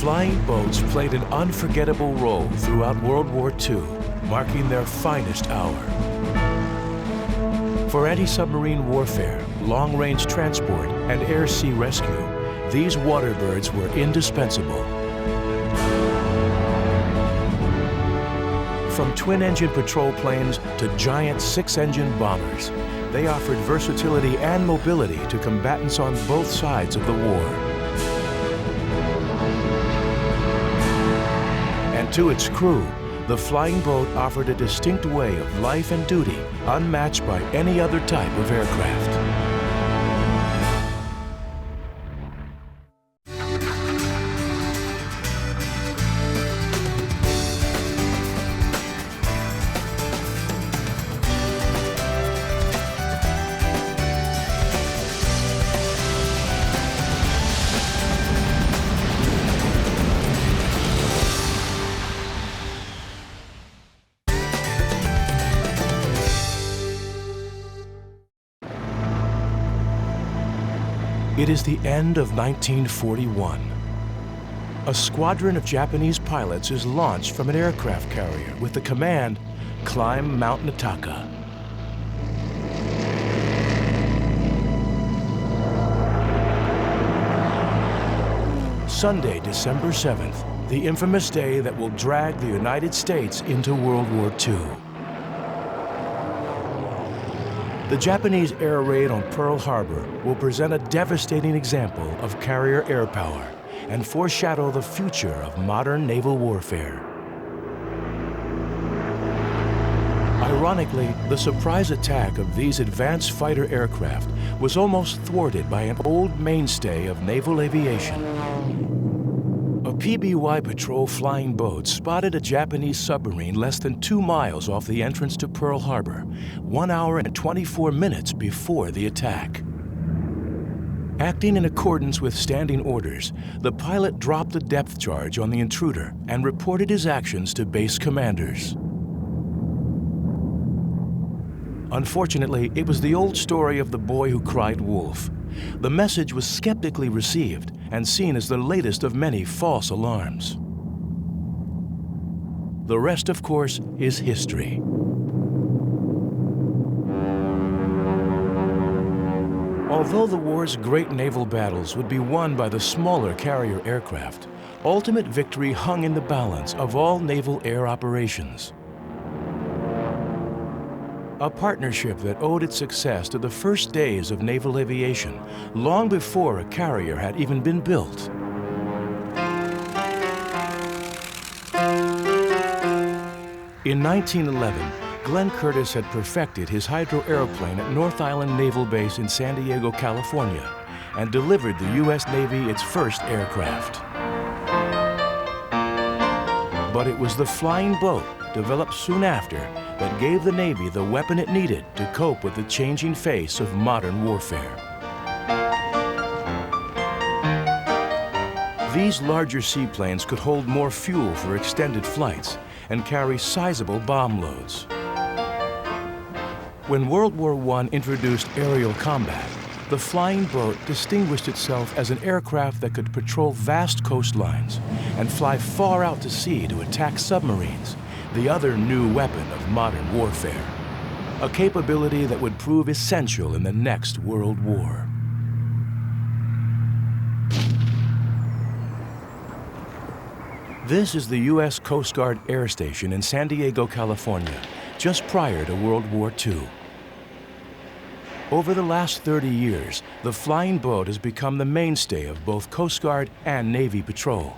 flying boats played an unforgettable role throughout World War II, marking their finest hour. For anti-submarine warfare, long-range transport, and air-sea rescue, these Warbirds were indispensable. From twin-engine patrol planes to giant six-engine bombers, they offered versatility and mobility to combatants on both sides of the war. And to its crew, the flying boat offered a distinct way of life and duty unmatched by any other type of aircraft. It is the end of 1941. A squadron of Japanese pilots is launched from an aircraft carrier with the command, "Climb Mount Nataka." Sunday, December 7th, the infamous day that will drag the United States into World War II. The Japanese air raid on Pearl Harbor will present a devastating example of carrier air power and foreshadow the future of modern naval warfare. Ironically, the surprise attack of these advanced fighter aircraft was almost thwarted by an old mainstay of naval aviation. A PBY patrol flying boat spotted a Japanese submarine less than 2 miles off the entrance to Pearl Harbor, 1 hour and 24 minutes before the attack. Acting in accordance with standing orders, the pilot dropped a depth charge on the intruder and reported his actions to base commanders. Unfortunately, it was the old story of the boy who cried wolf. The message was skeptically received and seen as the latest of many false alarms. The rest, of course, is history. Although the war's great naval battles would be won by the smaller carrier aircraft, ultimate victory hung in the balance of all naval air operations. A partnership that owed its success to the first days of naval aviation, long before a carrier had even been built. In 1911, Glenn Curtiss had perfected his hydroaeroplane at North Island Naval Base in San Diego, California, and delivered the U.S. Navy its first aircraft. But it was the flying boat, developed soon after, that gave the Navy the weapon it needed to cope with the changing face of modern warfare. These larger seaplanes could hold more fuel for extended flights and carry sizable bomb loads. When World War I introduced aerial combat, the flying boat distinguished itself as an aircraft that could patrol vast coastlines and fly far out to sea to attack submarines, the other new weapon of modern warfare, a capability that would prove essential in the next World War. This is the U.S. Coast Guard Air Station in San Diego, California, just prior to World War II. Over the last 30 years, the flying boat has become the mainstay of both Coast Guard and Navy patrol.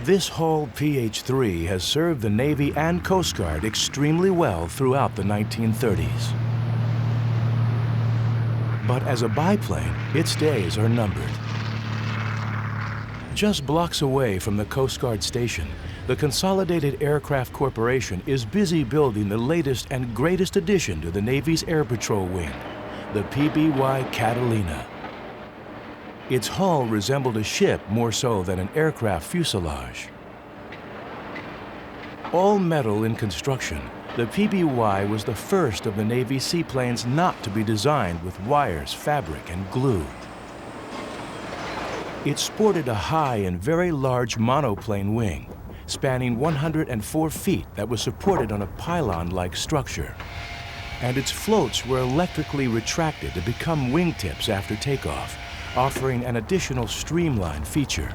This hull PH-3 has served the Navy and Coast Guard extremely well throughout the 1930s. But as a biplane, its days are numbered. Just blocks away from the Coast Guard station, the Consolidated Aircraft Corporation is busy building the latest and greatest addition to the Navy's Air Patrol Wing, the PBY Catalina. Its hull resembled a ship more so than an aircraft fuselage. All metal in construction, the PBY was the first of the Navy seaplanes not to be designed with wires, fabric, and glue. It sported a high and very large monoplane wing, spanning 104 feet that was supported on a pylon-like structure. And its floats were electrically retracted to become wingtips after takeoff, offering an additional streamlined feature.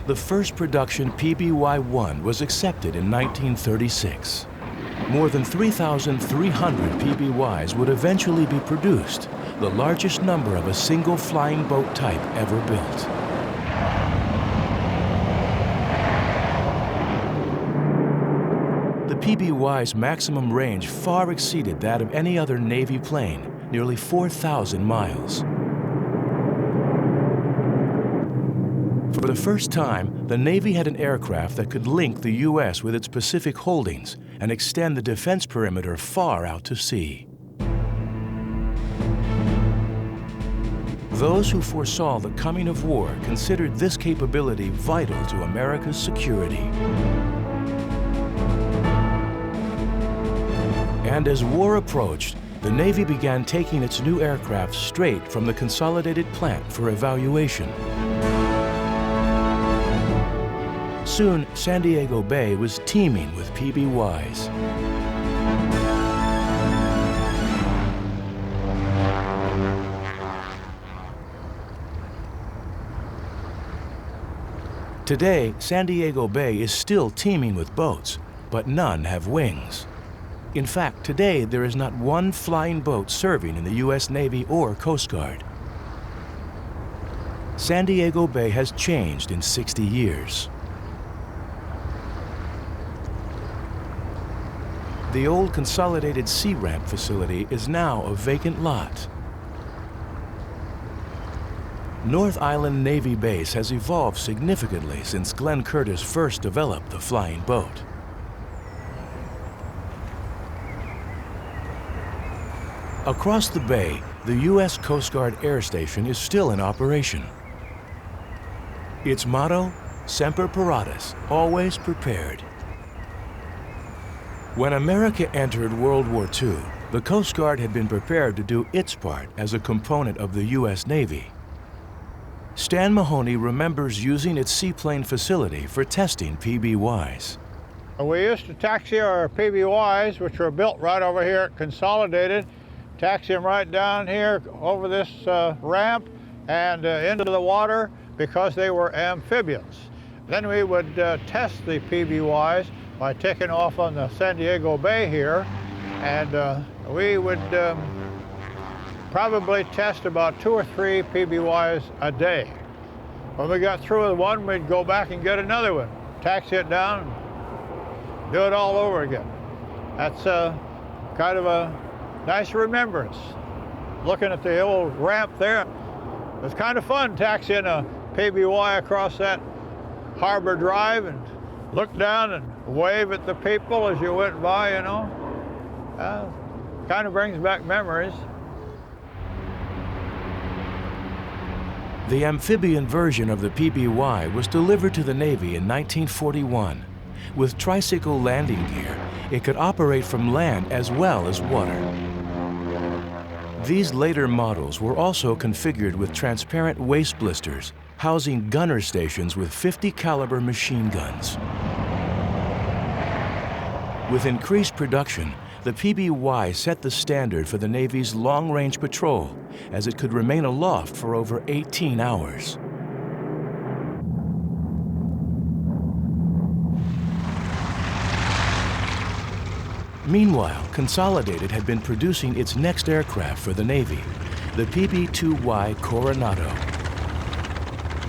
The first production PBY-1 was accepted in 1936. More than 3,300 PBYs would eventually be produced, the largest number of a single flying boat type ever built. The PBY's maximum range far exceeded that of any other Navy plane, nearly 4,000 miles. For the first time, the Navy had an aircraft that could link the U.S. with its Pacific holdings and extend the defense perimeter far out to sea. Those who foresaw the coming of war considered this capability vital to America's security. And as war approached, the Navy began taking its new aircraft straight from the consolidated plant for evaluation. Soon, San Diego Bay was teeming with PBYs. Today, San Diego Bay is still teeming with boats, but none have wings. In fact, today there is not one flying boat serving in the U.S. Navy or Coast Guard. San Diego Bay has changed in 60 years. The old consolidated sea ramp facility is now a vacant lot. North Island Navy Base has evolved significantly since Glenn Curtiss first developed the flying boat. Across the bay, the U.S. Coast Guard Air Station is still in operation. Its motto, Semper Paratus, always prepared. When America entered World War II, the Coast Guard had been prepared to do its part as a component of the U.S. Navy. Stan Mahoney remembers using its seaplane facility for testing PBYs. We used to taxi our PBYs, which were built right over here at Consolidated, taxi them right down here over this ramp and into the water because they were amphibians. Then we would test the PBYs by taking off on the San Diego Bay here, and we would probably test about 2 or 3 PBYs a day. When we got through with one, we'd go back and get another one, taxi it down, and do it all over again. That's kind of a nice remembrance. Looking at the old ramp there, it was kind of fun taxiing a PBY across that Harbor Drive and look down and wave at the people as you went by, you know. Kind of brings back memories. The amphibian version of the PBY was delivered to the Navy in 1941. With tricycle landing gear, it could operate from land as well as water. These later models were also configured with transparent waist blisters, housing gunner stations with 50 caliber machine guns. With increased production, the PBY set the standard for the Navy's long-range patrol, as it could remain aloft for over 18 hours. Meanwhile, Consolidated had been producing its next aircraft for the Navy, the PB-2Y Coronado.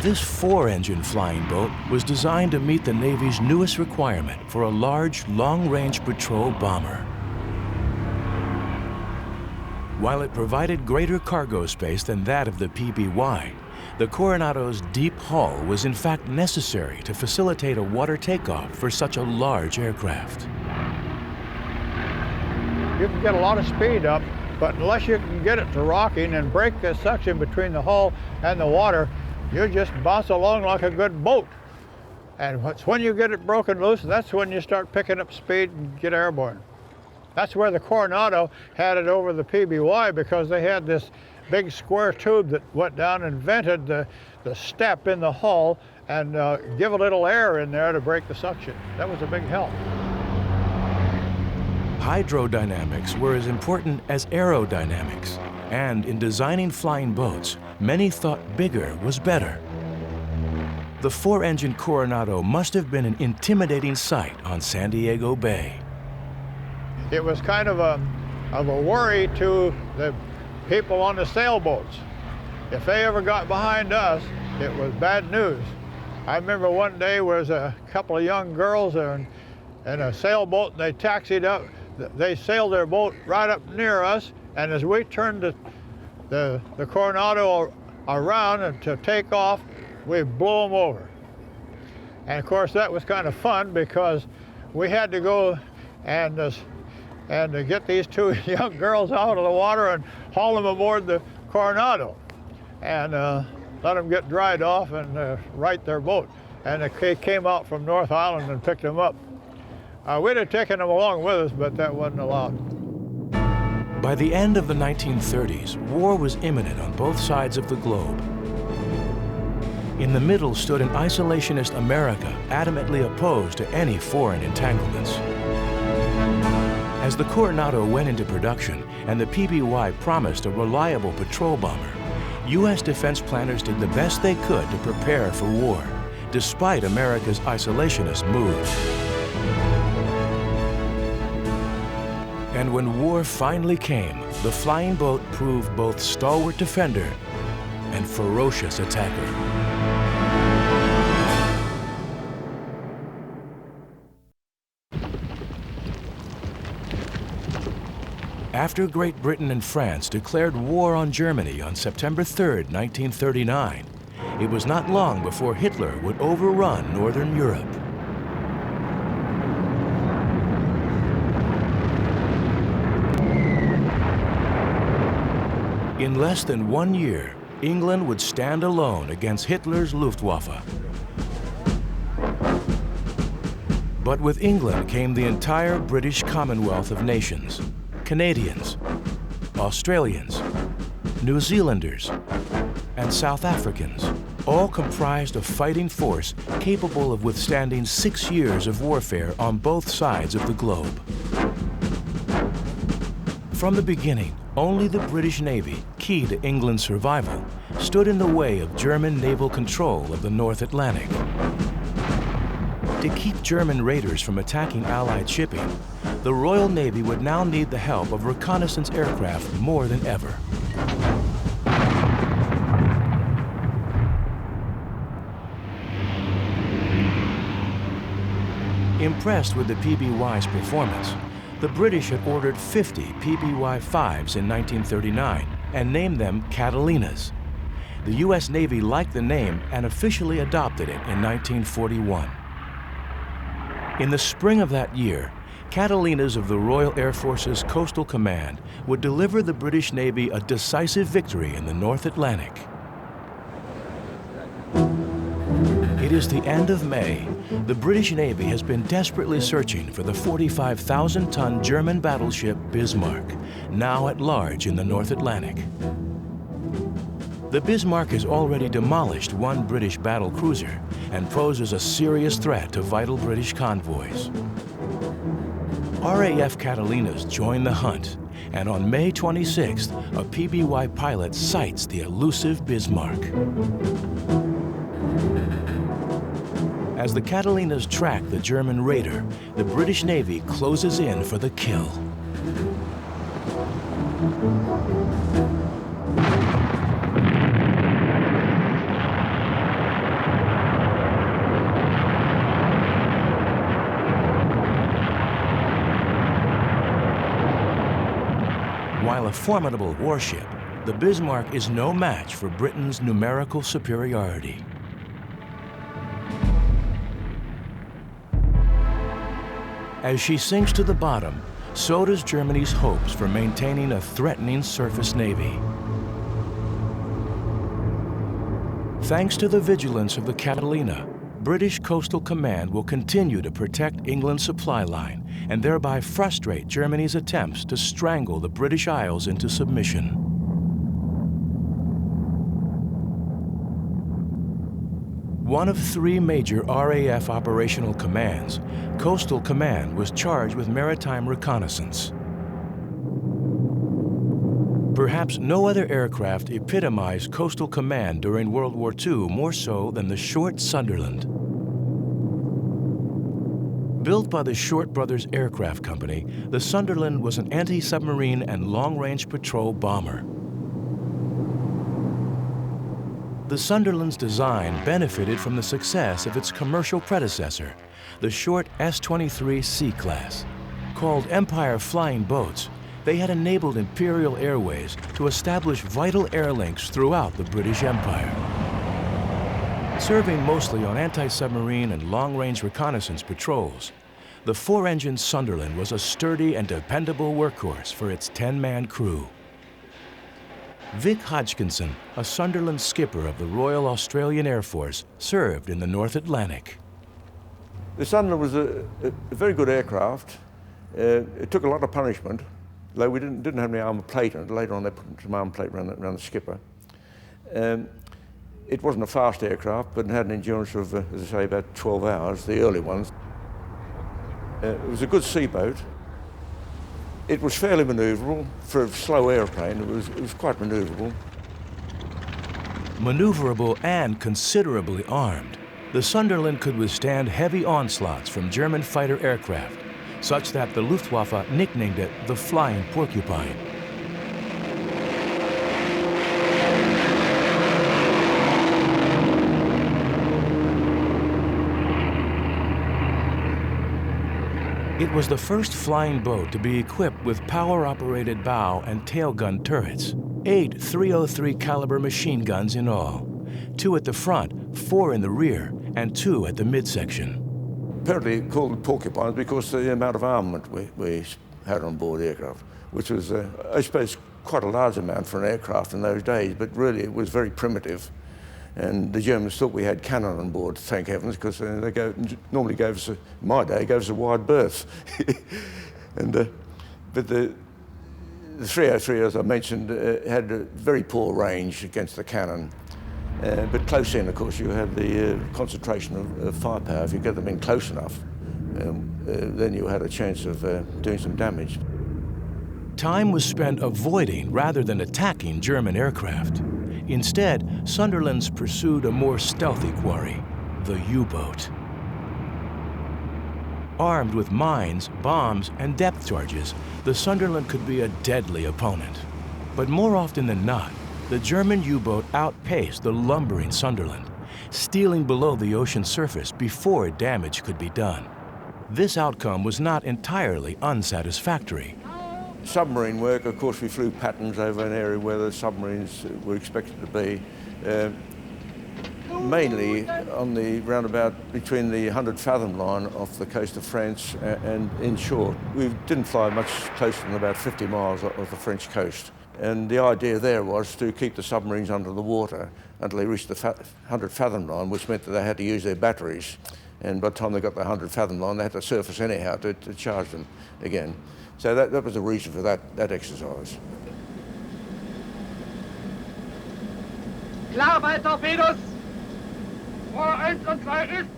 This 4-engine flying boat was designed to meet the Navy's newest requirement for a large, long-range patrol bomber. While it provided greater cargo space than that of the PBY, the Coronado's deep hull was in fact necessary to facilitate a water takeoff for such a large aircraft. You can get a lot of speed up, but unless you can get it to rocking and break the suction between the hull and the water, you just bounce along like a good boat. And it's when you get it broken loose, that's when you start picking up speed and get airborne. That's where the Coronado had it over the PBY, because they had this big square tube that went down and vented the step in the hull and give a little air in there to break the suction. That was a big help. Hydrodynamics were as important as aerodynamics, and in designing flying boats, many thought bigger was better. The 4-engine Coronado must have been an intimidating sight on San Diego Bay. It was kind of a worry to the people on the sailboats. If they ever got behind us, it was bad news. I remember one day was a couple of young girls in a sailboat, and they taxied up. They sailed their boat right up near us, and as we turned the Coronado around and to take off, we blew them over. And of course that was kind of fun because we had to go and to get these two young girls out of the water and haul them aboard the Coronado and let them get dried off and right their boat. And they came out from North Island and picked them up. We'd have taken them along with us, but that wasn't allowed. By the end of the 1930s, war was imminent on both sides of the globe. In the middle stood an isolationist America adamantly opposed to any foreign entanglements. As the Coronado went into production and the PBY promised a reliable patrol bomber, U.S. defense planners did the best they could to prepare for war, despite America's isolationist moves. And when war finally came, the flying boat proved both stalwart defender and ferocious attacker. After Great Britain and France declared war on Germany on September 3, 1939, it was not long before Hitler would overrun Northern Europe. In less than 1 year, England would stand alone against Hitler's Luftwaffe. But with England came the entire British Commonwealth of Nations. Canadians, Australians, New Zealanders, and South Africans, all comprised a fighting force capable of withstanding 6 years of warfare on both sides of the globe. From the beginning, only the British Navy, key to England's survival, stood in the way of German naval control of the North Atlantic. To keep German raiders from attacking Allied shipping, the Royal Navy would now need the help of reconnaissance aircraft more than ever. Impressed with the PBY's performance, the British had ordered 50 PBY-5s in 1939 and named them Catalinas. The U.S. Navy liked the name and officially adopted it in 1941. In the spring of that year, Catalinas of the Royal Air Force's Coastal Command would deliver the British Navy a decisive victory in the North Atlantic. It is the end of May. The British Navy has been desperately searching for the 45,000-ton German battleship Bismarck, now at large in the North Atlantic. The Bismarck has already demolished one British battle cruiser and poses a serious threat to vital British convoys. RAF Catalinas join the hunt, and on May 26th, a PBY pilot sights the elusive Bismarck. As the Catalinas track the German raider, the British Navy closes in for the kill. While a formidable warship, the Bismarck is no match for Britain's numerical superiority. As she sinks to the bottom, so does Germany's hopes for maintaining a threatening surface navy. Thanks to the vigilance of the Catalina, British Coastal Command will continue to protect England's supply line and thereby frustrate Germany's attempts to strangle the British Isles into submission. One of 3 major RAF operational commands, Coastal Command was charged with maritime reconnaissance. Perhaps no other aircraft epitomized Coastal Command during World War II more so than the Short Sunderland. Built by the Short Brothers Aircraft Company, the Sunderland was an anti-submarine and long-range patrol bomber. The Sunderland's design benefited from the success of its commercial predecessor, the short S-23 C-class. Called Empire flying boats, they had enabled Imperial Airways to establish vital air links throughout the British Empire. Serving mostly on anti-submarine and long-range reconnaissance patrols, the 4-engine Sunderland was a sturdy and dependable workhorse for its 10-man crew. Vic Hodgkinson, a Sunderland skipper of the Royal Australian Air Force, served in the North Atlantic. The Sunderland was a very good aircraft. It took a lot of punishment, though we didn't have any armour plate on it. Later on they put some armour plate around the skipper. It wasn't a fast aircraft, but it had an endurance of, as I say, about 12 hours, the early ones. It was a good sea boat. It was fairly manoeuvrable. For a slow airplane, it was quite manoeuvrable. Maneuverable and considerably armed, the Sunderland could withstand heavy onslaughts from German fighter aircraft, such that the Luftwaffe nicknamed it the Flying Porcupine. It was the first flying boat to be equipped with power-operated bow and tail gun turrets, 8 .303 caliber machine guns in all, 2 at the front, 4 in the rear, and 2 at the midsection. Apparently called porcupines because of the amount of armament we had on board the aircraft, which was, I suppose, quite a large amount for an aircraft in those days, but really it was very primitive. And the Germans thought we had cannon on board, thank heavens, because they normally gave us, in my day, gave us a wide berth. But the 303, as I mentioned, had a very poor range against the cannon. But close in, of course, you had the concentration of firepower. If you get them in close enough, then you had a chance of doing some damage. Time was spent avoiding rather than attacking German aircraft. Instead, Sunderlands pursued a more stealthy quarry, the U-boat. Armed with mines, bombs, and depth charges, the Sunderland could be a deadly opponent. But more often than not, the German U-boat outpaced the lumbering Sunderland, stealing below the ocean surface before damage could be done. This outcome was not entirely unsatisfactory. Submarine work, of course, we flew patterns over an area where the submarines were expected to be, mainly on the roundabout between the 100-fathom line off the coast of France and inshore. We didn't fly much closer than about 50 miles off the French coast. And the idea there was to keep the submarines under the water until they reached the 100-fathom line, which meant that they had to use their batteries. And by the time they got the 100-fathom line, they had to surface anyhow to charge them again. So that was the reason for that exercise.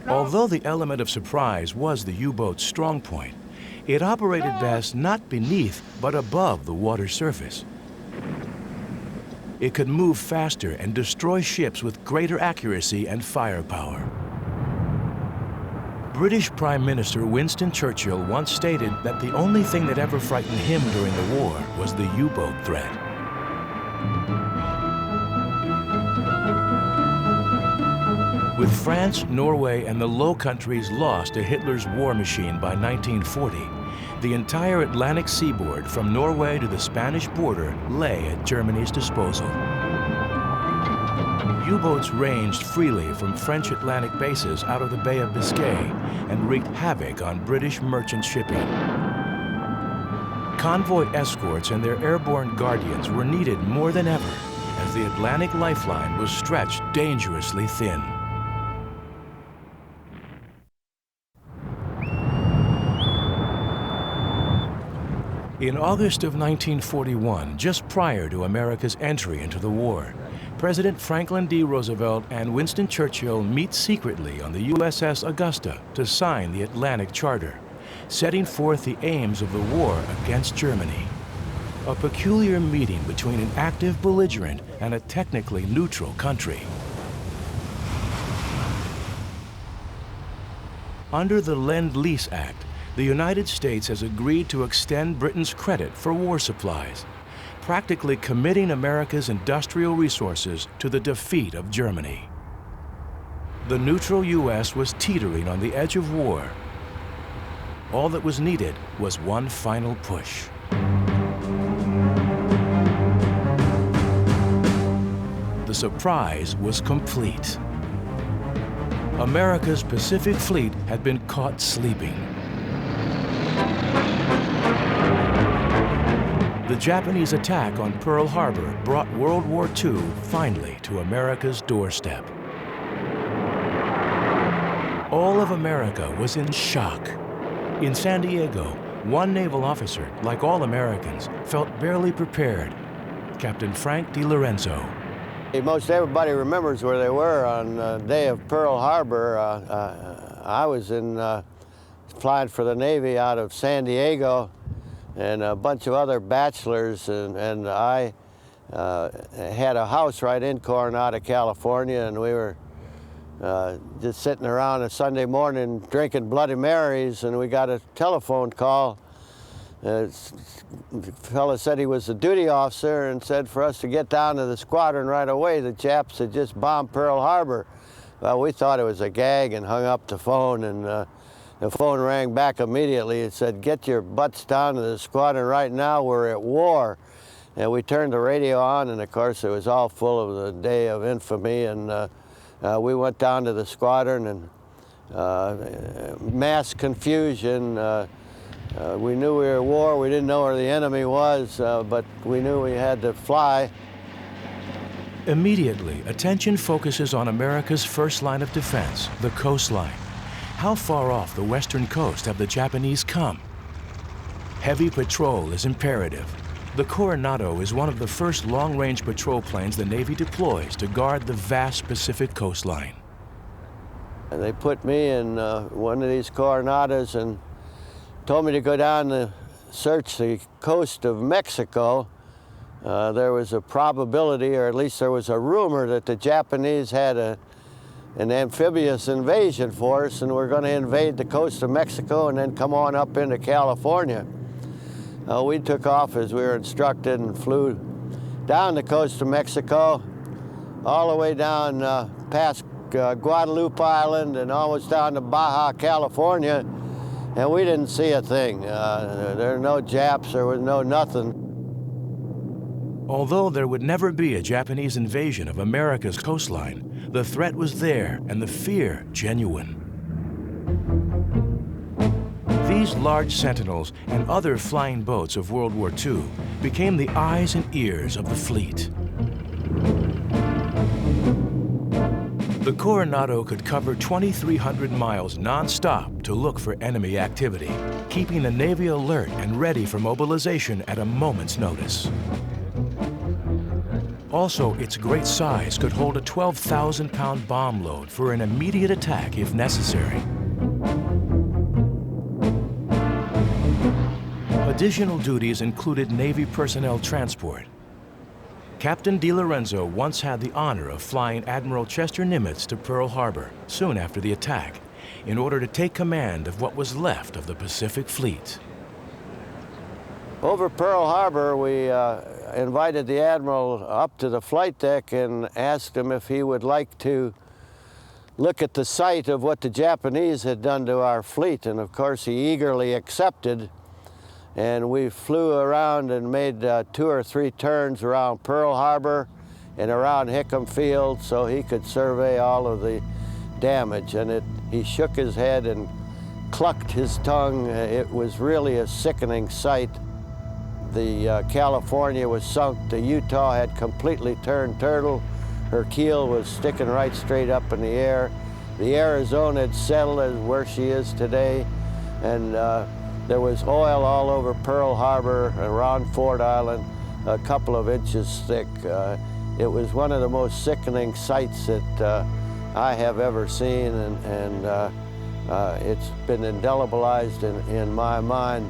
Although the element of surprise was the U-boat's strong point, it operated best not beneath but above the water surface. It could move faster and destroy ships with greater accuracy and firepower. British Prime Minister Winston Churchill once stated that the only thing that ever frightened him during the war was the U-boat threat. With France, Norway, and the Low Countries lost to Hitler's war machine by 1940, the entire Atlantic seaboard from Norway to the Spanish border lay at Germany's disposal. U-boats ranged freely from French Atlantic bases out of the Bay of Biscay and wreaked havoc on British merchant shipping. Convoy escorts and their airborne guardians were needed more than ever as the Atlantic lifeline was stretched dangerously thin. In August of 1941, just prior to America's entry into the war, President Franklin D. Roosevelt and Winston Churchill meet secretly on the USS Augusta to sign the Atlantic Charter, setting forth the aims of the war against Germany. A peculiar meeting between an active belligerent and a technically neutral country. Under the Lend-Lease Act, the United States has agreed to extend Britain's credit for war supplies, practically committing America's industrial resources to the defeat of Germany. The neutral U.S. was teetering on the edge of war. All that was needed was one final push. The surprise was complete. America's Pacific Fleet had been caught sleeping. The Japanese attack on Pearl Harbor brought World War II finally to America's doorstep. All of America was in shock. In San Diego, one naval officer, like all Americans, felt barely prepared. Captain Frank DiLorenzo. Most everybody remembers where they were on the day of Pearl Harbor. I was flying for the Navy out of San Diego, and a bunch of other bachelors, and I had a house right in Coronado, California, and we were just sitting around a Sunday morning drinking Bloody Marys, and we got a telephone call. The fellow said he was a duty officer and said for us to get down to the squadron right away. The Japs had just bombed Pearl Harbor. Well, we thought it was a gag and hung up the phone, and the phone rang back immediately. It said, "Get your butts down to the squadron right now, we're at war." And we turned the radio on, and of course it was all full of the day of infamy, and we went down to the squadron, and mass confusion. We knew we were at war. We didn't know where the enemy was, but we knew we had to fly. Immediately, attention focuses on America's first line of defense, the coastline. How far off the western coast have the Japanese come? Heavy patrol is imperative. The Coronado is one of the first long-range patrol planes the Navy deploys to guard the vast Pacific coastline. And they put me in one of these Coronados and told me to go down to search the coast of Mexico. There was a probability, or at least there was a rumor, that the Japanese had an amphibious invasion force and were going to invade the coast of Mexico and then come on up into California. We took off as we were instructed and flew down the coast of Mexico, all the way down past Guadalupe Island and almost down to Baja, California. And we didn't see a thing. There were no Japs, there was no nothing. Although there would never be a Japanese invasion of America's coastline, the threat was there and the fear genuine. These large sentinels and other flying boats of World War II became the eyes and ears of the fleet. The Coronado could cover 2,300 miles non-stop to look for enemy activity, keeping the Navy alert and ready for mobilization at a moment's notice. Also, its great size could hold a 12,000-pound bomb load for an immediate attack if necessary. Additional duties included Navy personnel transport. Captain DiLorenzo once had the honor of flying Admiral Chester Nimitz to Pearl Harbor soon after the attack in order to take command of what was left of the Pacific Fleet. Over Pearl Harbor, we invited the Admiral up to the flight deck and asked him if he would like to look at the site of what the Japanese had done to our fleet, and of course he eagerly accepted. And we flew around and made 2 or 3 turns around Pearl Harbor and around Hickam Field so he could survey all of the damage. And he shook his head and clucked his tongue. It was really a sickening sight. The California was sunk. The Utah had completely turned turtle. Her keel was sticking right straight up in the air. The Arizona had settled as where she is today. And there was oil all over Pearl Harbor, around Ford Island, a couple of inches thick. It was one of the most sickening sights that I have ever seen, and it's been indelibleized in my mind.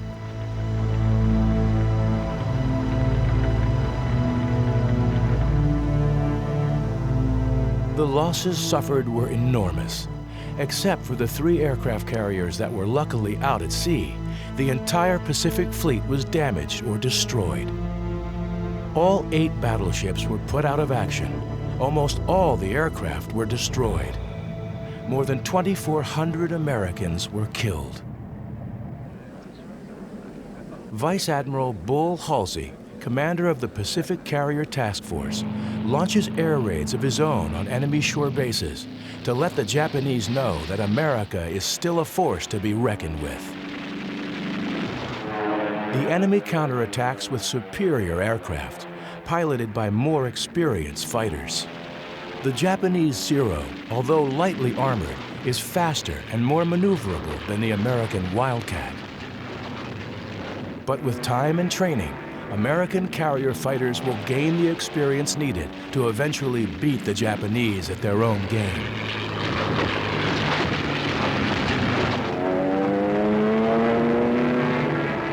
The losses suffered were enormous. Except for the 3 aircraft carriers that were luckily out at sea, the entire Pacific Fleet was damaged or destroyed. All 8 battleships were put out of action. Almost all the aircraft were destroyed. More than 2,400 Americans were killed. Vice Admiral Bull Halsey, commander of the Pacific Carrier Task Force, launches air raids of his own on enemy shore bases to let the Japanese know that America is still a force to be reckoned with. The enemy counterattacks with superior aircraft, piloted by more experienced fighters. The Japanese Zero, although lightly armored, is faster and more maneuverable than the American Wildcat. But with time and training, American carrier fighters will gain the experience needed to eventually beat the Japanese at their own game.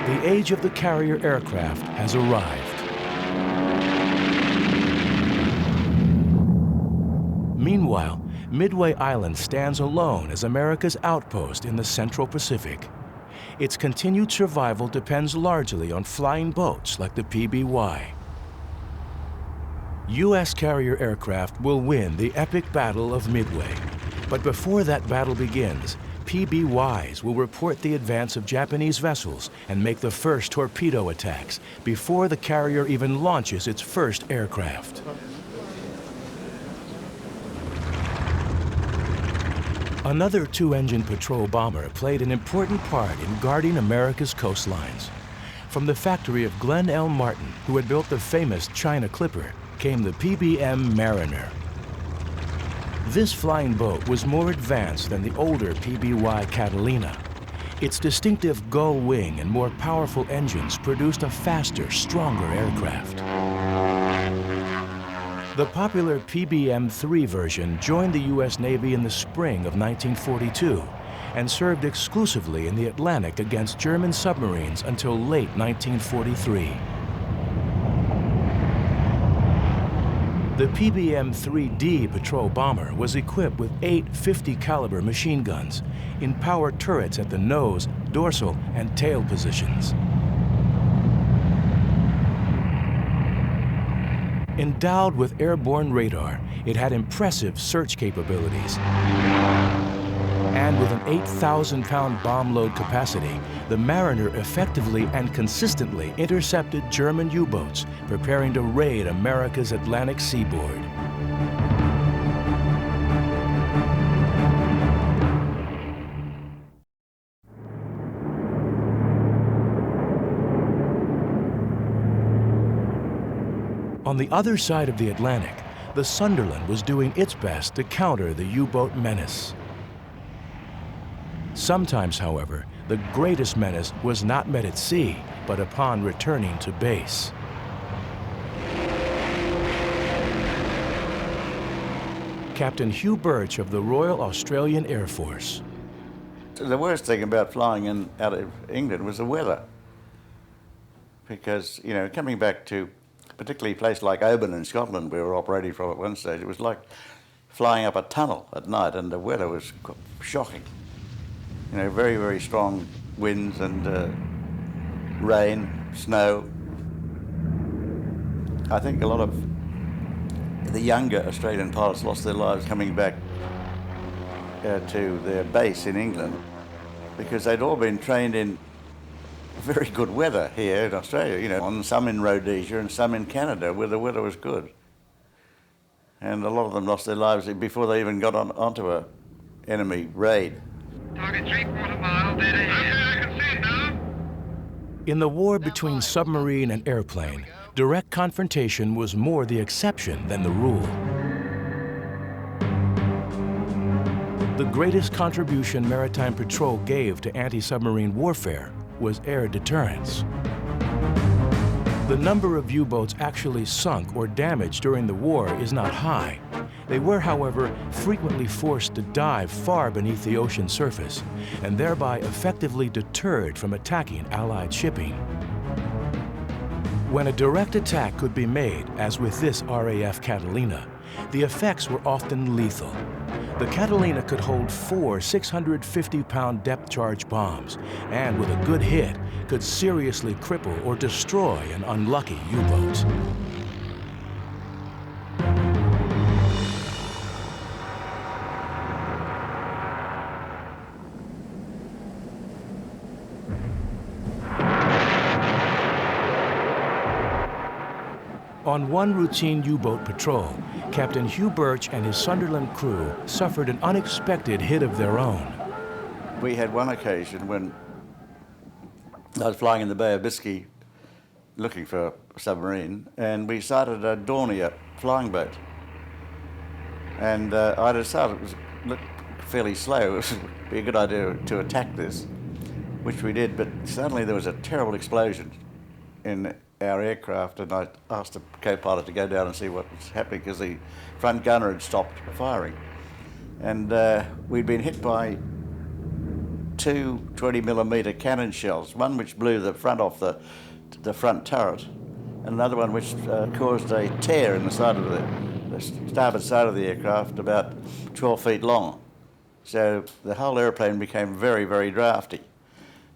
The age of the carrier aircraft has arrived. Meanwhile, Midway Island stands alone as America's outpost in the Central Pacific. Its continued survival depends largely on flying boats like the PBY. U.S. carrier aircraft will win the epic Battle of Midway. But before that battle begins, PBYs will report the advance of Japanese vessels and make the first torpedo attacks before the carrier even launches its first aircraft. Another 2-engine patrol bomber played an important part in guarding America's coastlines. From the factory of Glenn L. Martin, who had built the famous China Clipper, came the PBM Mariner. This flying boat was more advanced than the older PBY Catalina. Its distinctive gull wing and more powerful engines produced a faster, stronger aircraft. The popular PBM-3 version joined the U.S. Navy in the spring of 1942 and served exclusively in the Atlantic against German submarines until late 1943. The PBM-3D patrol bomber was equipped with 8 50-caliber machine guns in power turrets at the nose, dorsal, and tail positions. Endowed with airborne radar, it had impressive search capabilities. And with an 8,000-pound bomb load capacity, the Mariner effectively and consistently intercepted German U-boats preparing to raid America's Atlantic seaboard. On the other side of the Atlantic, the Sunderland was doing its best to counter the U-boat menace. Sometimes, however, the greatest menace was not met at sea, but upon returning to base. Captain Hugh Birch of the Royal Australian Air Force. The worst thing about flying out of England was the weather. Because, you know, coming back to particularly a place like Oban in Scotland, we were operating from at one stage, it was like flying up a tunnel at night, and the weather was shocking. You know, very, very strong winds and rain, snow. I think a lot of the younger Australian pilots lost their lives coming back to their base in England because they'd all been trained in very good weather here in Australia, you know, and some in Rhodesia and some in Canada where the weather was good. And a lot of them lost their lives before they even got onto an enemy raid. Target 3/4 mile, dead ahead. I can see it now. In the war between submarine and airplane, direct confrontation was more the exception than the rule. The greatest contribution maritime patrol gave to anti-submarine warfare was air deterrence. The number of U-boats actually sunk or damaged during the war is not high. They were, however, frequently forced to dive far beneath the ocean surface and thereby effectively deterred from attacking Allied shipping. When a direct attack could be made, as with this RAF Catalina, the effects were often lethal. The Catalina could hold 4 650-pound depth-charge bombs and, with a good hit, could seriously cripple or destroy an unlucky U-boat. On one routine U-boat patrol, Captain Hugh Birch and his Sunderland crew suffered an unexpected hit of their own. We had one occasion when I was flying in the Bay of Biscay looking for a submarine, and we sighted a Dornier flying boat. And I decided it looked fairly slow. It would be a good idea to attack this, which we did, but suddenly there was a terrible explosion in our aircraft, and I asked the co-pilot to go down and see what was happening because the front gunner had stopped firing. And we'd been hit by 2 20mm cannon shells, one which blew the front off the front turret, and another one which caused a tear in the side of the starboard side of the aircraft about 12 feet long. So the whole airplane became very, very drafty.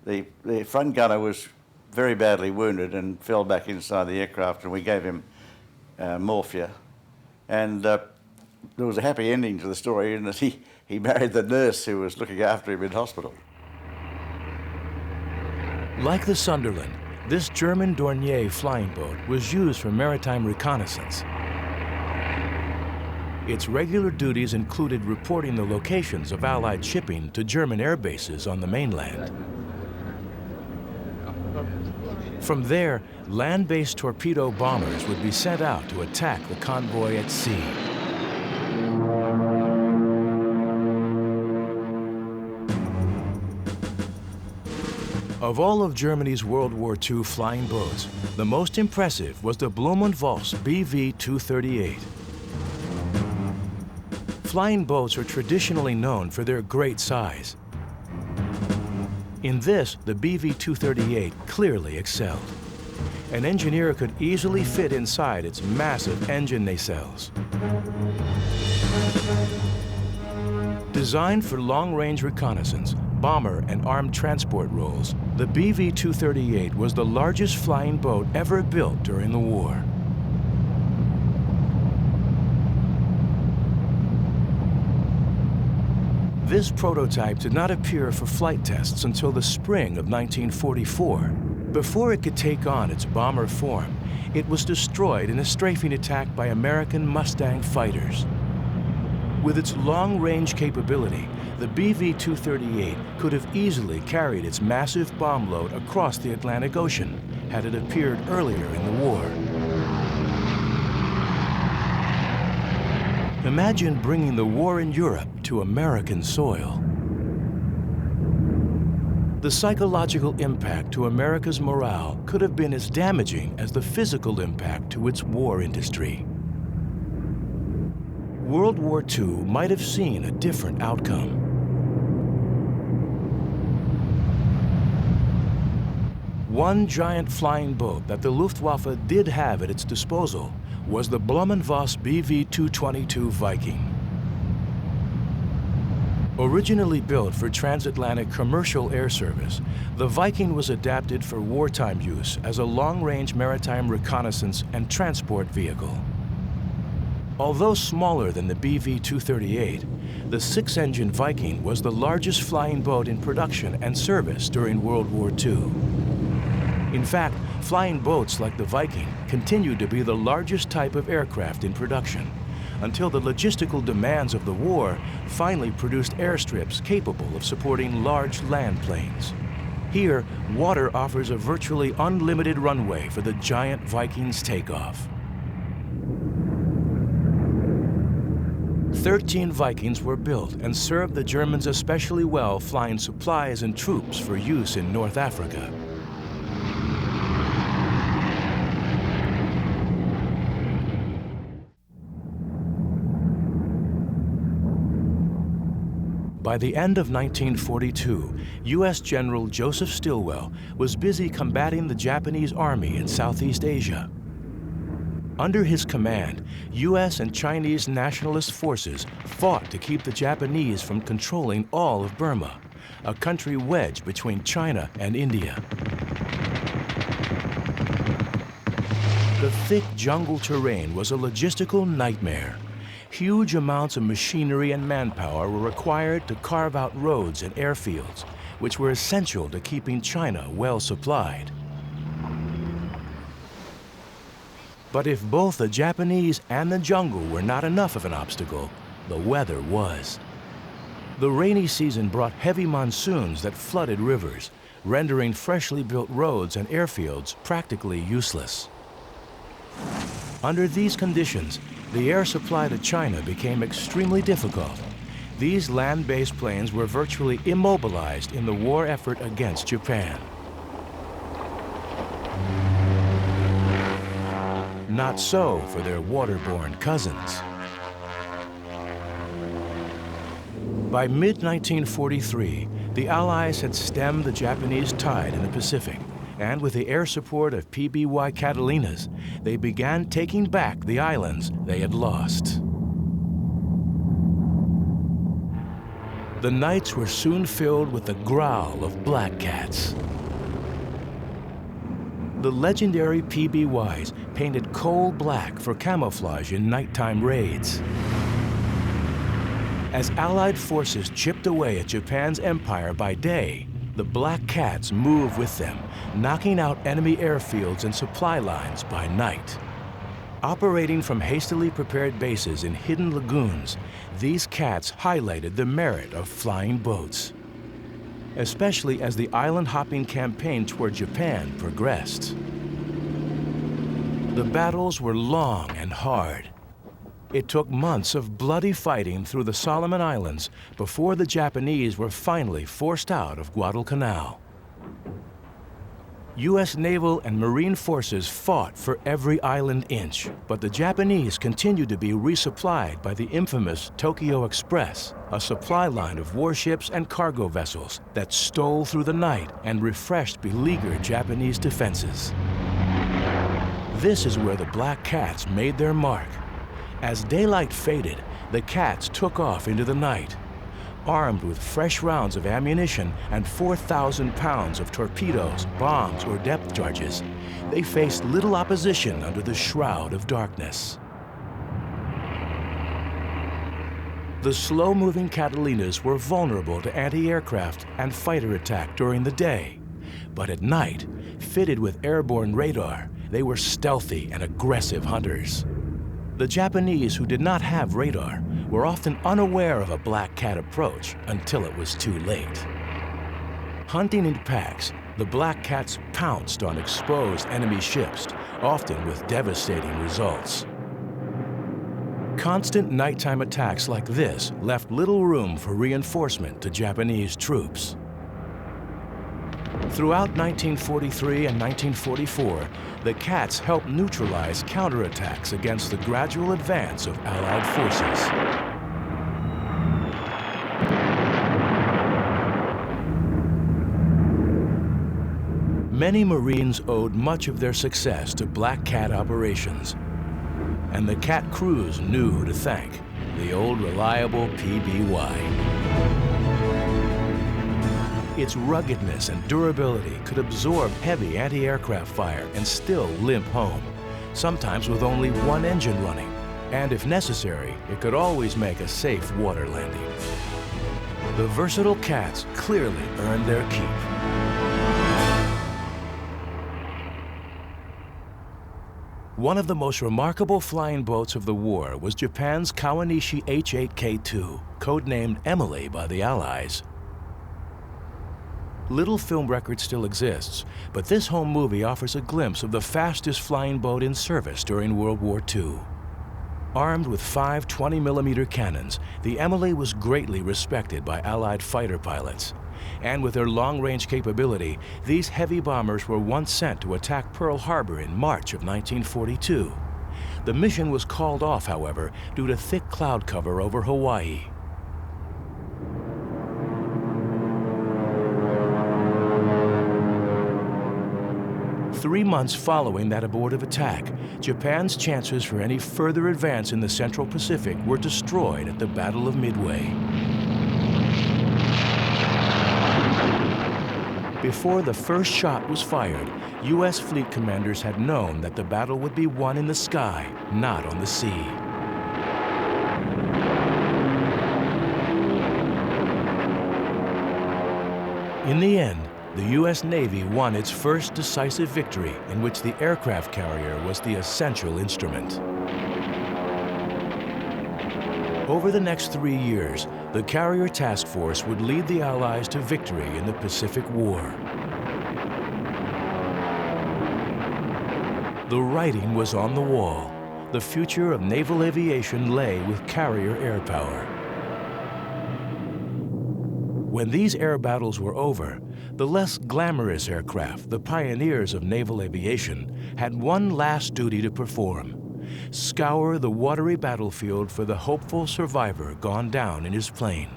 The front gunner was very badly wounded and fell back inside the aircraft, and we gave him morphia. And there was a happy ending to the story in that he married the nurse who was looking after him in hospital. Like the Sunderland, this German Dornier flying boat was used for maritime reconnaissance. Its regular duties included reporting the locations of Allied shipping to German air bases on the mainland. From there, land-based torpedo bombers would be sent out to attack the convoy at sea. Of all of Germany's World War II flying boats, the most impressive was the Blumenvoss BV-238. Flying boats are traditionally known for their great size. In this, the BV-238 clearly excelled. An engineer could easily fit inside its massive engine nacelles. Designed for long-range reconnaissance, bomber, and armed transport roles, the BV-238 was the largest flying boat ever built during the war. This prototype did not appear for flight tests until the spring of 1944. Before it could take on its bomber form, it was destroyed in a strafing attack by American Mustang fighters. With its long-range capability, the BV-238 could have easily carried its massive bomb load across the Atlantic Ocean had it appeared earlier in the war. Imagine bringing the war in Europe to American soil. The psychological impact to America's morale could have been as damaging as the physical impact to its war industry. World War II might have seen a different outcome. One giant flying boat that the Luftwaffe did have at its disposal was the Blumenvoss BV-222 Viking. Originally built for transatlantic commercial air service, the Viking was adapted for wartime use as a long-range maritime reconnaissance and transport vehicle. Although smaller than the BV-238, the 6-engine Viking was the largest flying boat in production and service during World War II. In fact, flying boats like the Viking continued to be the largest type of aircraft in production, until the logistical demands of the war finally produced airstrips capable of supporting large land planes. Here, water offers a virtually unlimited runway for the giant Viking's takeoff. 13 Vikings were built and served the Germans especially well, flying supplies and troops for use in North Africa. By the end of 1942, U.S. General Joseph Stilwell was busy combating the Japanese Army in Southeast Asia. Under his command, U.S. and Chinese nationalist forces fought to keep the Japanese from controlling all of Burma, a country wedged between China and India. The thick jungle terrain was a logistical nightmare. Huge amounts of machinery and manpower were required to carve out roads and airfields, which were essential to keeping China well supplied. But if both the Japanese and the jungle were not enough of an obstacle, the weather was. The rainy season brought heavy monsoons that flooded rivers, rendering freshly built roads and airfields practically useless. Under these conditions, the air supply to China became extremely difficult. These land-based planes were virtually immobilized in the war effort against Japan. Not so for their waterborne cousins. By mid-1943, the Allies had stemmed the Japanese tide in the Pacific, and with the air support of PBY Catalinas, they began taking back the islands they had lost. The nights were soon filled with the growl of black cats. The legendary PBYs painted coal black for camouflage in nighttime raids. As Allied forces chipped away at Japan's empire by day, the black cats moved with them, knocking out enemy airfields and supply lines by night. Operating from hastily prepared bases in hidden lagoons, these cats highlighted the merit of flying boats, especially as the island-hopping campaign toward Japan progressed. The battles were long and hard. It took months of bloody fighting through the Solomon Islands before the Japanese were finally forced out of Guadalcanal. U.S. naval and marine forces fought for every island inch, but the Japanese continued to be resupplied by the infamous Tokyo Express, a supply line of warships and cargo vessels that stole through the night and refreshed beleaguered Japanese defenses. This is where the black cats made their mark. As daylight faded, the cats took off into the night. Armed with fresh rounds of ammunition and 4,000 pounds of torpedoes, bombs, or depth charges, they faced little opposition under the shroud of darkness. The slow-moving Catalinas were vulnerable to anti-aircraft and fighter attack during the day, but at night, fitted with airborne radar, they were stealthy and aggressive hunters. The Japanese who did not have radar were often unaware of a black cat approach until it was too late. Hunting in packs, the black cats pounced on exposed enemy ships, often with devastating results. Constant nighttime attacks like this left little room for reinforcement to Japanese troops. Throughout 1943 and 1944, the cats helped neutralize counterattacks against the gradual advance of Allied forces. Many Marines owed much of their success to black cat operations, and the cat crews knew who to thank: the old reliable PBY. Its ruggedness and durability could absorb heavy anti-aircraft fire and still limp home, sometimes with only one engine running. And if necessary, it could always make a safe water landing. The versatile cats clearly earned their keep. One of the most remarkable flying boats of the war was Japan's Kawanishi H-8K-2, codenamed Emily by the Allies. Little film record still exists, but this home movie offers a glimpse of the fastest flying boat in service during World War II. Armed with 5 20mm cannons, the Emily was greatly respected by Allied fighter pilots. And with their long-range capability, these heavy bombers were once sent to attack Pearl Harbor in March of 1942. The mission was called off, however, due to thick cloud cover over Hawaii. 3 months following that abortive attack, Japan's chances for any further advance in the Central Pacific were destroyed at the Battle of Midway. Before the first shot was fired, U.S. fleet commanders had known that the battle would be won in the sky, not on the sea. In the end, the U.S. Navy won its first decisive victory in which the aircraft carrier was the essential instrument. Over the next 3 years, the Carrier Task Force would lead the Allies to victory in the Pacific War. The writing was on the wall. The future of naval aviation lay with carrier air power. When these air battles were over, the less glamorous aircraft, the pioneers of naval aviation, had one last duty to perform: scour the watery battlefield for the hopeful survivor gone down in his plane.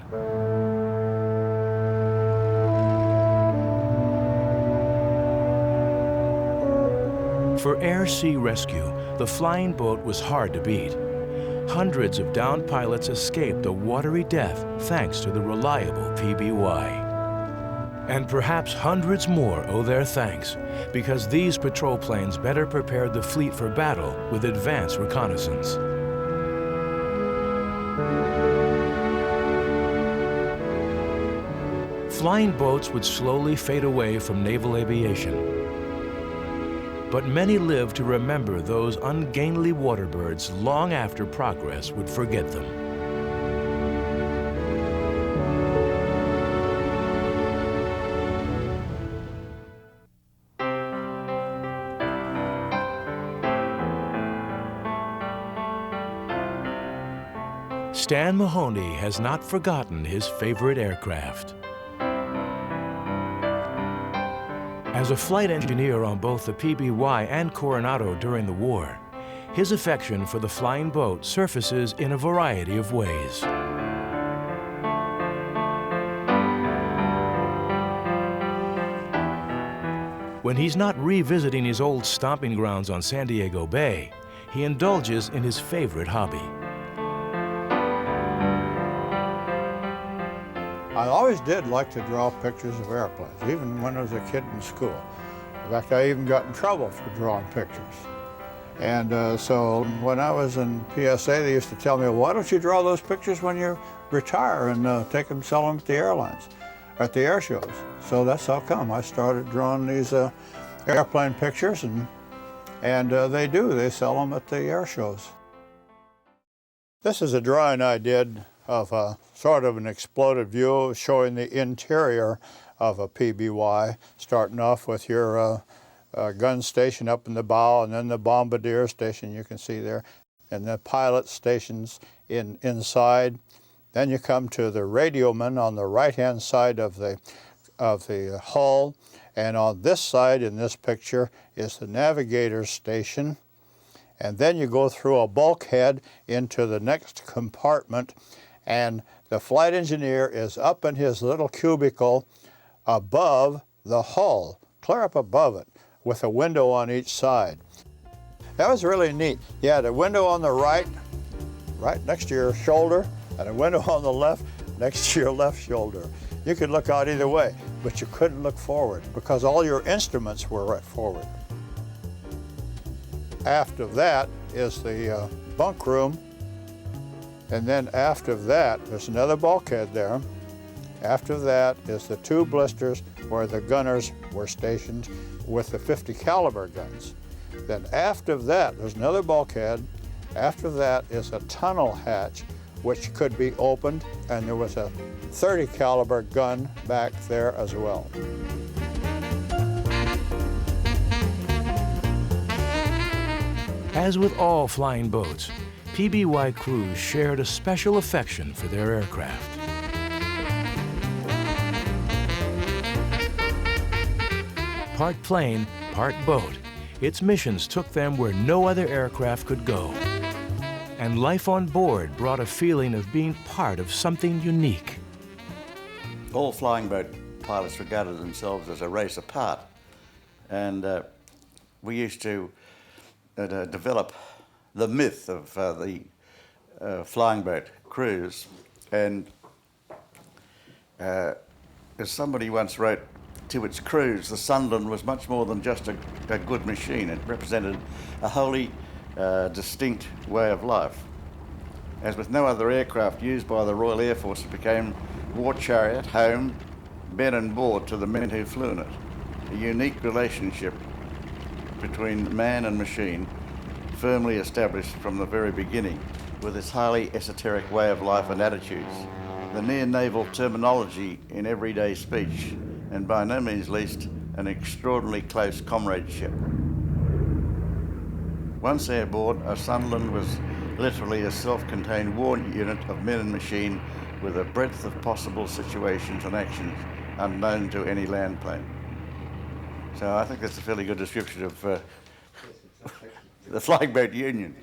For air-sea rescue, the flying boat was hard to beat. Hundreds of downed pilots escaped a watery death thanks to the reliable PBY. And perhaps hundreds more owe their thanks because these patrol planes better prepared the fleet for battle with advanced reconnaissance. Flying boats would slowly fade away from naval aviation. But many lived to remember those ungainly warbirds long after progress would forget them. Stan Mahoney has not forgotten his favorite aircraft. As a flight engineer on both the PBY and Coronado during the war, his affection for the flying boat surfaces in a variety of ways. When he's not revisiting his old stomping grounds on San Diego Bay, he indulges in his favorite hobby. I always did like to draw pictures of airplanes, even when I was a kid in school. In fact, I even got in trouble for drawing pictures. And so when I was in PSA, they used to tell me, why don't you draw those pictures when you retire and take them, sell them at the airlines, at the air shows. So that's how come I started drawing these airplane pictures, and they sell them at the air shows. This is a drawing I did of a sort of an exploded view showing the interior of a PBY, starting off with your gun station up in the bow, and then the bombardier station you can see there, and the pilot stations inside. Then you come to the radioman on the right-hand side of the hull, and on this side in this picture is the navigator's station. And then you go through a bulkhead into the next compartment, and the flight engineer is up in his little cubicle above the hull, clear up above it, with a window on each side. That was really neat. You had a window on the right next to your shoulder, and a window on the left next to your left shoulder. You could look out either way, but you couldn't look forward because all your instruments were right forward. Aft of that is the bunk room, and then aft of that, there's another bulkhead there. After that is the two blisters where the gunners were stationed with the 50 caliber guns. Then aft of that, there's another bulkhead. After that is a tunnel hatch which could be opened, and there was a 30 caliber gun back there as well. As with all flying boats, PBY crews shared a special affection for their aircraft. Part plane, part boat, its missions took them where no other aircraft could go. And life on board brought a feeling of being part of something unique. All flying boat pilots regarded themselves as a race apart, and we used to develop the myth of the flying boat cruise, and as somebody once wrote, to its crews, the Sunderland was much more than just a good machine. It represented a wholly distinct way of life. As with no other aircraft used by the Royal Air Force, it became war chariot, home, bed and board to the men who flew in it. A unique relationship between man and machine, firmly established from the very beginning, with its highly esoteric way of life and attitudes, the near-naval terminology in everyday speech, and by no means least, an extraordinarily close comradeship. Once airborne, a Sunderland was literally a self-contained war unit of men and machine with a breadth of possible situations and actions unknown to any land plane. So I think that's a fairly good description of the Flying Boat Union.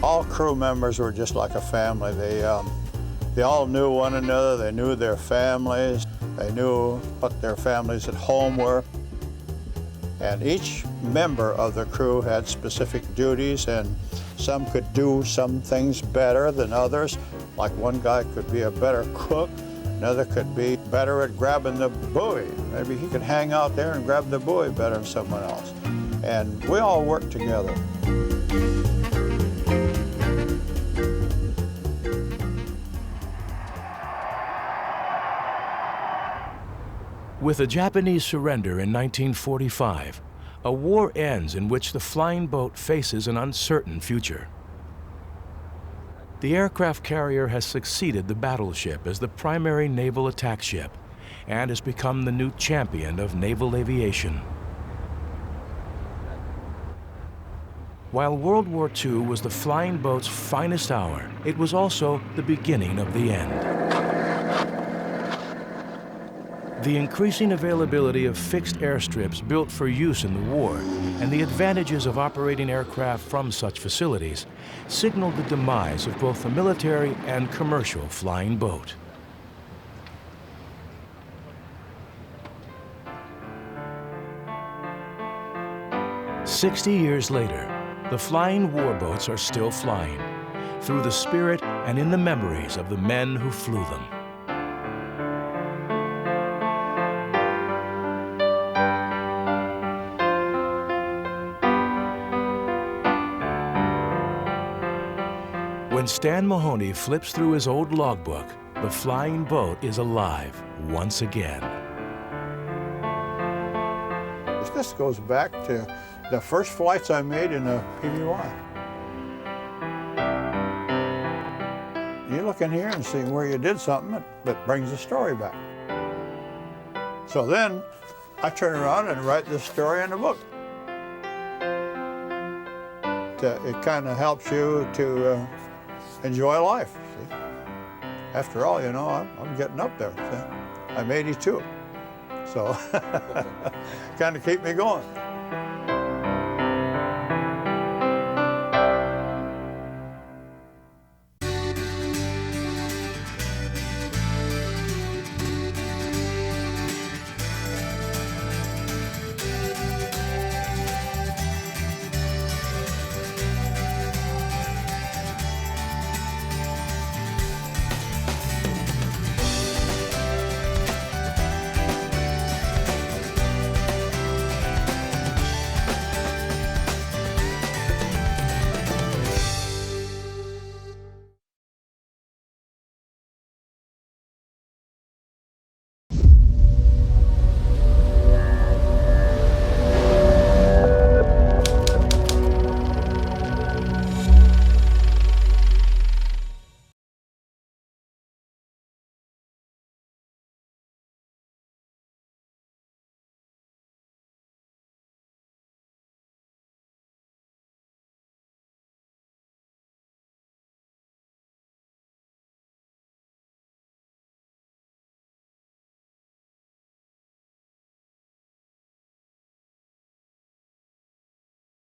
All crew members were just like a family. They all knew one another, they knew their families, they knew what their families at home were. And each member of the crew had specific duties, and some could do some things better than others. Like one guy could be a better cook, another could be better at grabbing the buoy. Maybe he could hang out there and grab the buoy better than someone else. And we all worked together. With the Japanese surrender in 1945, a war ends in which the flying boat faces an uncertain future. The aircraft carrier has succeeded the battleship as the primary naval attack ship and has become the new champion of naval aviation. While World War II was the flying boat's finest hour, it was also the beginning of the end. The increasing availability of fixed airstrips built for use in the war and the advantages of operating aircraft from such facilities signaled the demise of both the military and commercial flying boat. "60 years later, the flying warboats are still flying, through the spirit and in the memories of the men who flew them. When Stan Mahoney flips through his old logbook, the flying boat is alive once again. This goes back to the first flights I made in a PBY. You look in here and see where you did something that brings the story back. So then I turn around and write this story in the book. It kind of helps you to enjoy life, see. After all, you know, I'm getting up there. See? I'm 82, so kind of keep me going.